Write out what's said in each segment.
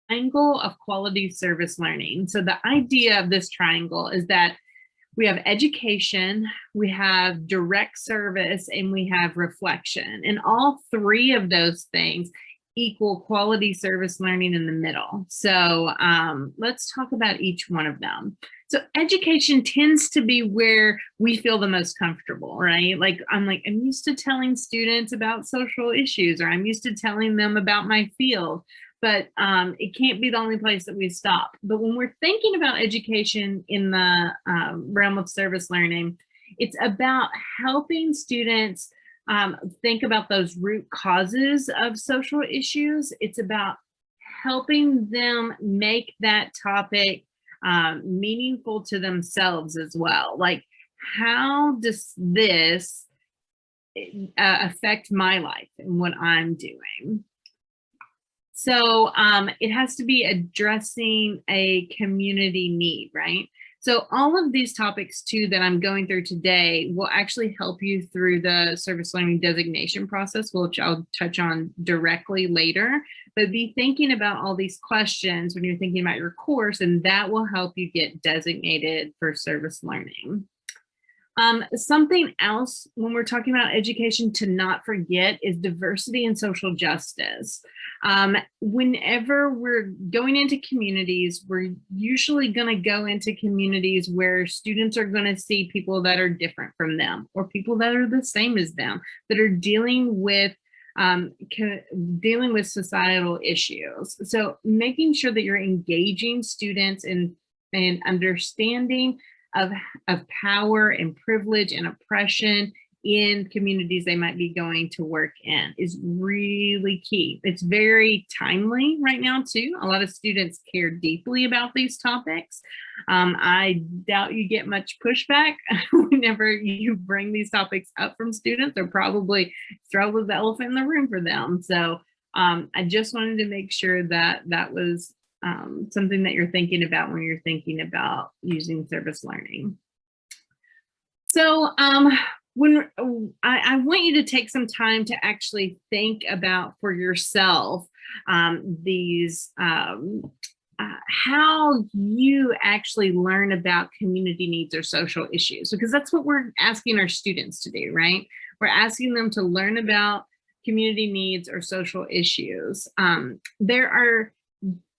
triangle of quality service learning. So the idea of this triangle is that we have education, we have direct service, and we have reflection. And all three of those things equal quality service learning in the middle. So let's talk about each one of them. So education tends to be where we feel the most comfortable, right? I'm used to telling students about social issues, or I'm used to telling them about my field, but it can't be the only place that we stop. But when we're thinking about education in the realm of service learning, it's about helping students think about those root causes of social issues. It's about helping them make that topic meaningful to themselves as well. Like, how does this affect my life and what I'm doing? So it has to be addressing a community need, right? So all of these topics too that I'm going through today will actually help you through the service learning designation process, which I'll touch on directly later. But be thinking about all these questions when you're thinking about your course, and that will help you get designated for service learning. Something else when we're talking about education to not forget is diversity and social justice. Whenever we're going into communities, we're usually going to go into communities where students are going to see people that are different from them, or people that are the same as them, that are dealing with societal issues. So making sure that you're engaging students in understanding of power and privilege and oppression in communities they might be going to work in is really key. It's very timely right now too. A lot of students care deeply about these topics. I doubt you get much pushback whenever you bring these topics up from students. They're probably thrilled with the elephant in the room for them. So I just wanted to make sure that that was something that you're thinking about when you're thinking about using service learning. So when I want you to take some time to actually think about for yourself these how you actually learn about community needs or social issues, because that's what we're asking our students to do, right? We're asking them to learn about community needs or social issues. There are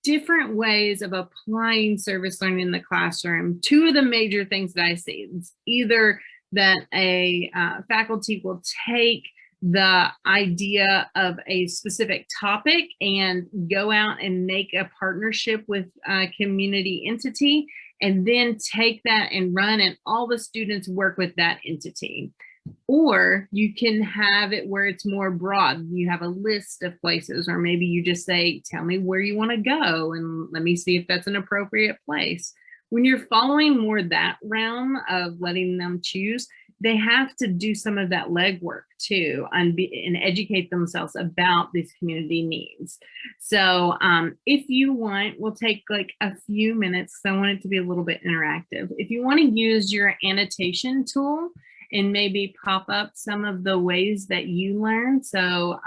different ways of applying service learning in the classroom. Two of the major things that I see is either that a faculty will take the idea of a specific topic and go out and make a partnership with a community entity, and then take that and run, and all the students work with that entity. Or you can have it where it's more broad. You have a list of places, or maybe you just say, tell me where you want to go and let me see if that's an appropriate place. When you're following more that realm of letting them choose, they have to do some of that legwork too and educate themselves about these community needs. So if you want, we'll take like a few minutes. So I want it to be a little bit interactive. If you want to use your annotation tool and maybe pop up some of the ways that you learn. So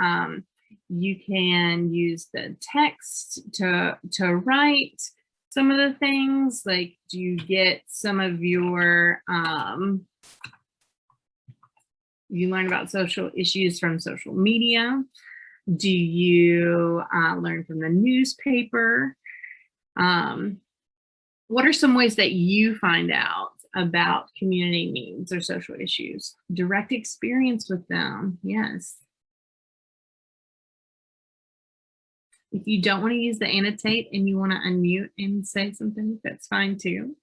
you can use the text to write some of the things. Like, do you get some of your, you learn about social issues from social media? Do you learn from the newspaper? What are some ways that you find out about community needs or social issues? Direct experience with them, yes. If you don't want to use the annotate and you want to unmute and say something, that's fine too.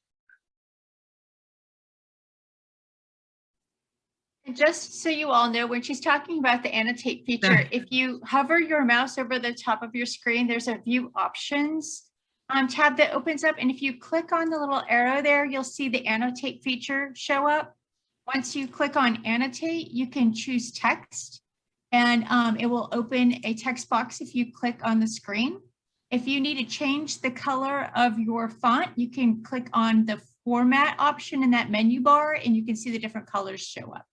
And just so you all know, when she's talking about the annotate feature, if you hover your mouse over the top of your screen, there's a view options tab that opens up. And if you click on the little arrow there, you'll see the annotate feature show up. Once you click on annotate, you can choose text, and it will open a text box if you click on the screen. If you need to change the color of your font, you can click on the format option in that menu bar, and you can see the different colors show up.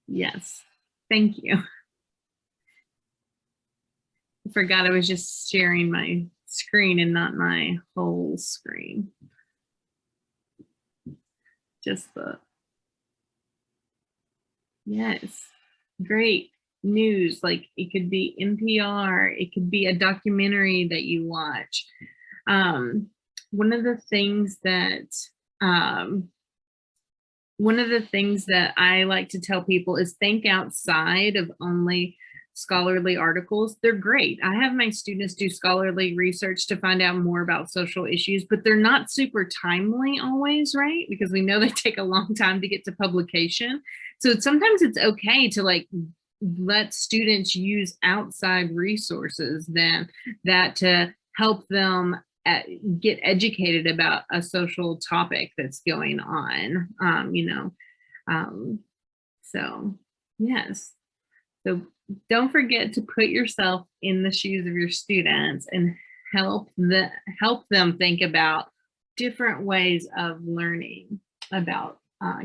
Yes, thank you. I forgot I was just sharing my screen and not my whole screen. Just the, yes, great news. Like it could be NPR, it could be a documentary that you watch. One of the things that I like to tell people is think outside of only scholarly articles. They're great. I have my students do scholarly research to find out more about social issues, but they're not super timely always, right? Because we know they take a long time to get to publication. So sometimes it's okay to like let students use outside resources then that to help them get educated about a social topic that's going on, so yes. So don't forget to put yourself in the shoes of your students and help them think about different ways of learning about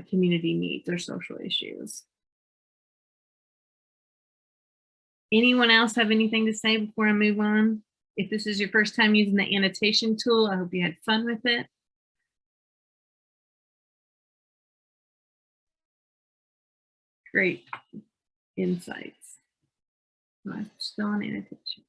community needs or social issues. Anyone else have anything to say before I move on? If this is your first time using the annotation tool, I hope you had fun with it. Great insights. I'm still on annotation.